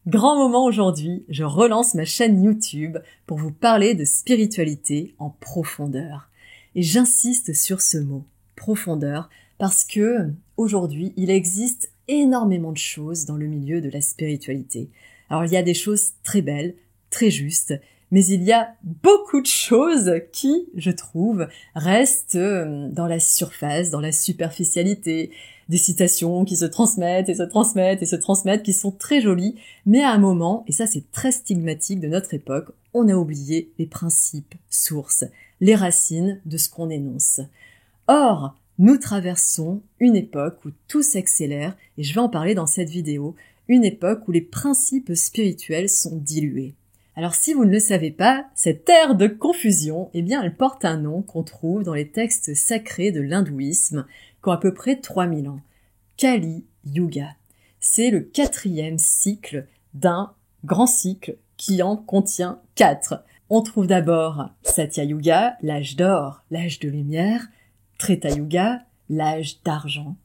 Grand moment aujourd'hui, je relance ma chaîne YouTube pour vous parler de spiritualité en profondeur. Et j'insiste sur ce mot, profondeur, parce que aujourd'hui, il existe énormément de choses dans le milieu de la spiritualité. Alors il y a des choses très belles, très justes, mais il y a beaucoup de choses qui, je trouve, restent dans la surface, dans la superficialité, des citations qui se transmettent et se transmettent et se transmettent, qui sont très jolies, mais à un moment, et ça c'est très stigmatique de notre époque, on a oublié les principes, sources, les racines de ce qu'on énonce. Or, nous traversons une époque où tout s'accélère, et je vais en parler dans cette vidéo, une époque où les principes spirituels sont dilués. Alors si vous ne le savez pas, cette ère de confusion, eh bien elle porte un nom qu'on trouve dans les textes sacrés de l'hindouisme, qui ont à peu près 3000 ans. Kali Yuga. C'est le 4e cycle d'un grand cycle qui en contient 4. On trouve d'abord Satya Yuga, l'âge d'or, l'âge de lumière, Treta Yuga, l'âge d'argent,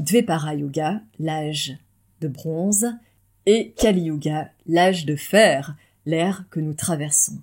Dvapara Yuga, l'âge de bronze, et Kali Yuga, l'âge de fer, l'ère que nous traversons.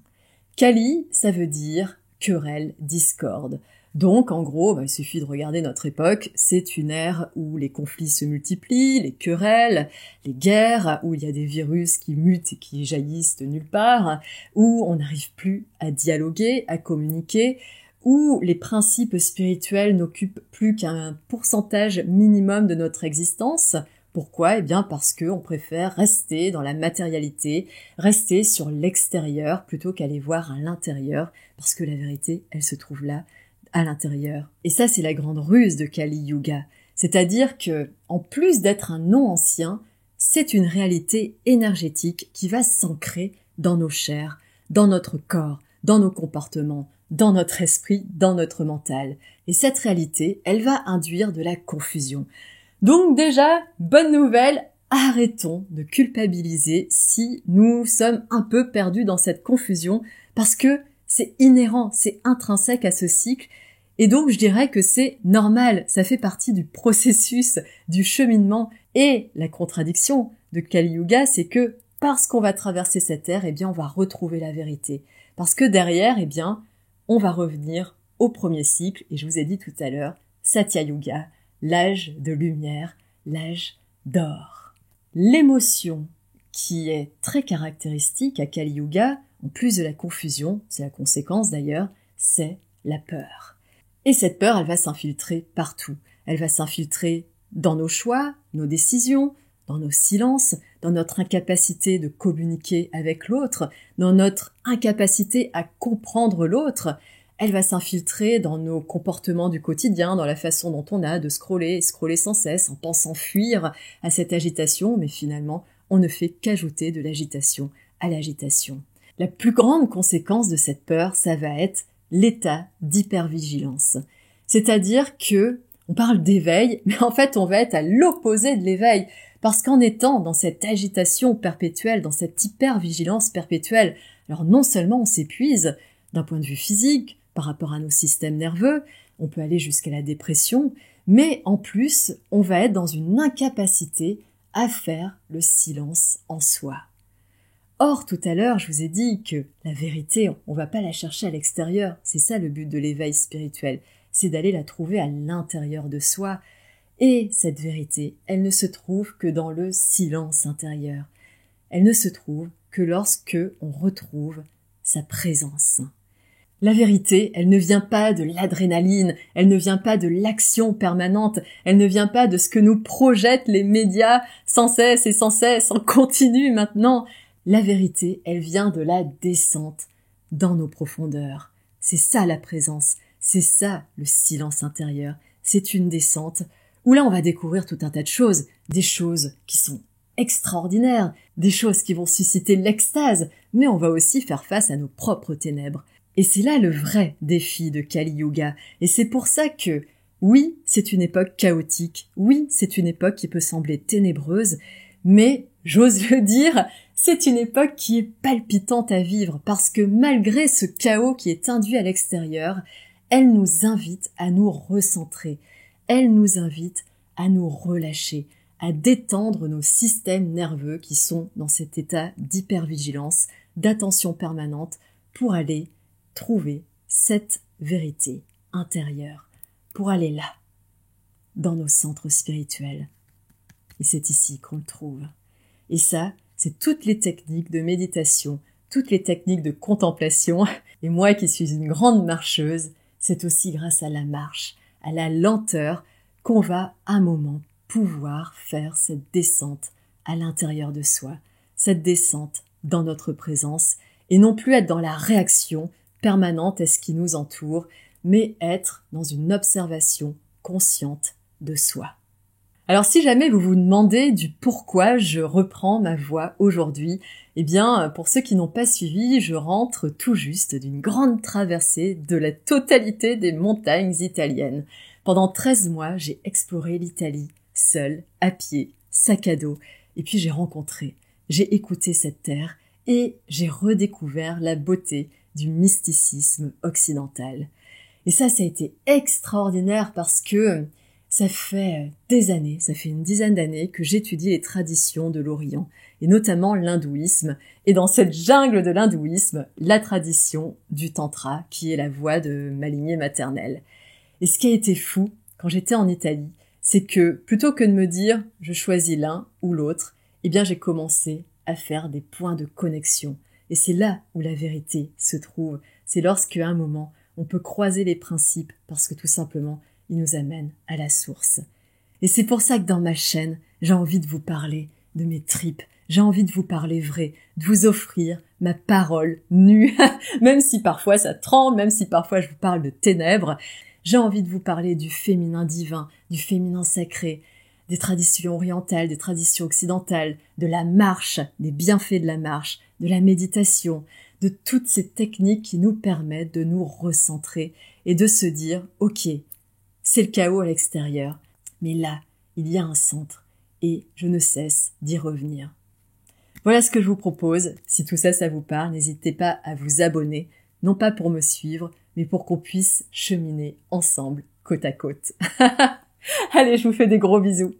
Kali, ça veut dire querelle, discorde. Donc, en gros, il suffit de regarder notre époque, c'est une ère où les conflits se multiplient, les querelles, les guerres, où il y a des virus qui mutent et qui jaillissent de nulle part, où on n'arrive plus à dialoguer, à communiquer, où les principes spirituels n'occupent plus qu'un pourcentage minimum de notre existence. Pourquoi ? Eh bien parce qu'on préfère rester dans la matérialité, rester sur l'extérieur plutôt qu'aller voir à l'intérieur, parce que la vérité, elle se trouve là, à l'intérieur. Et ça, c'est la grande ruse de Kali Yuga. C'est-à-dire que, en plus d'être un nom ancien, c'est une réalité énergétique qui va s'ancrer dans nos chairs, dans notre corps, dans nos comportements, dans notre esprit, dans notre mental. Et cette réalité, elle va induire de la confusion. Donc déjà, bonne nouvelle, arrêtons de culpabiliser si nous sommes un peu perdus dans cette confusion, parce que c'est inhérent, c'est intrinsèque à ce cycle, et donc je dirais que c'est normal, ça fait partie du processus, du cheminement, et la contradiction de Kali Yuga, c'est que parce qu'on va traverser cette ère, eh bien on va retrouver la vérité, parce que derrière, eh bien, on va revenir au premier cycle, et je vous ai dit tout à l'heure, Satya Yuga, l'âge de lumière, l'âge d'or. L'émotion qui est très caractéristique à Kali Yuga, en plus de la confusion, c'est la conséquence d'ailleurs, c'est la peur. Et cette peur, elle va s'infiltrer partout. Elle va s'infiltrer dans nos choix, nos décisions, dans nos silences, dans notre incapacité de communiquer avec l'autre, dans notre incapacité à comprendre l'autre. Elle va s'infiltrer dans nos comportements du quotidien, dans la façon dont on a de scroller sans cesse, en pensant fuir à cette agitation, mais finalement, on ne fait qu'ajouter de l'agitation à l'agitation. La plus grande conséquence de cette peur, ça va être l'état d'hypervigilance. C'est-à-dire que, on parle d'éveil, mais en fait, on va être à l'opposé de l'éveil. Parce qu'en étant dans cette agitation perpétuelle, dans cette hypervigilance perpétuelle, alors non seulement on s'épuise d'un point de vue physique, par rapport à nos systèmes nerveux, on peut aller jusqu'à la dépression, mais en plus, on va être dans une incapacité à faire le silence en soi. Or, tout à l'heure, je vous ai dit que la vérité, on va pas la chercher à l'extérieur, c'est ça le but de l'éveil spirituel, c'est d'aller la trouver à l'intérieur de soi. Et cette vérité, elle ne se trouve que dans le silence intérieur. Elle ne se trouve que lorsque on retrouve sa présence. La vérité, elle ne vient pas de l'adrénaline, elle ne vient pas de l'action permanente, elle ne vient pas de ce que nous projettent les médias sans cesse et sans cesse, en continu maintenant. La vérité, elle vient de la descente dans nos profondeurs. C'est ça la présence, c'est ça le silence intérieur. C'est une descente où là on va découvrir tout un tas de choses, des choses qui sont extraordinaires, des choses qui vont susciter l'extase, mais on va aussi faire face à nos propres ténèbres. Et c'est là le vrai défi de Kali Yuga. Et c'est pour ça que, oui, c'est une époque chaotique, oui, c'est une époque qui peut sembler ténébreuse, mais, j'ose le dire, c'est une époque qui est palpitante à vivre, parce que malgré ce chaos qui est induit à l'extérieur, elle nous invite à nous recentrer, elle nous invite à nous relâcher, à détendre nos systèmes nerveux qui sont dans cet état d'hypervigilance, d'attention permanente pour aller trouver cette vérité intérieure, pour aller là, dans nos centres spirituels. Et c'est ici qu'on le trouve. Et ça, c'est toutes les techniques de méditation, toutes les techniques de contemplation. Et moi qui suis une grande marcheuse, c'est aussi grâce à la marche, à la lenteur, qu'on va à un moment pouvoir faire cette descente à l'intérieur de soi, cette descente dans notre présence, et non plus être dans la réaction permanente à ce qui nous entoure, mais être dans une observation consciente de soi. Alors si jamais vous vous demandez du pourquoi je reprends ma voix aujourd'hui, eh bien pour ceux qui n'ont pas suivi, je rentre tout juste d'une grande traversée de la totalité des montagnes italiennes. Pendant 13 mois, j'ai exploré l'Italie, seule, à pied, sac à dos, et puis j'ai écouté cette terre et j'ai redécouvert la beauté du mysticisme occidental. Et ça a été extraordinaire parce que ça fait des années, ça fait une dizaine d'années que j'étudie les traditions de l'Orient, et notamment l'hindouisme, et dans cette jungle de l'hindouisme, la tradition du tantra, qui est la voie de ma lignée maternelle. Et ce qui a été fou, quand j'étais en Italie, c'est que plutôt que de me dire « je choisis l'un ou l'autre », eh bien j'ai commencé à faire des points de connexion. Et c'est là où la vérité se trouve. C'est lorsqu'à un moment, on peut croiser les principes, parce que tout simplement, il nous amène à la source. Et c'est pour ça que dans ma chaîne, j'ai envie de vous parler de mes tripes, j'ai envie de vous parler vrai, de vous offrir ma parole nue, même si parfois ça tremble, même si parfois je vous parle de ténèbres. J'ai envie de vous parler du féminin divin, du féminin sacré, des traditions orientales, des traditions occidentales, de la marche, des bienfaits de la marche, de la méditation, de toutes ces techniques qui nous permettent de nous recentrer et de se dire « Ok, c'est le chaos à l'extérieur, mais là, il y a un centre et je ne cesse d'y revenir. » Voilà ce que je vous propose. Si tout ça, ça vous parle, n'hésitez pas à vous abonner, non pas pour me suivre, mais pour qu'on puisse cheminer ensemble, côte à côte. Allez, je vous fais des gros bisous.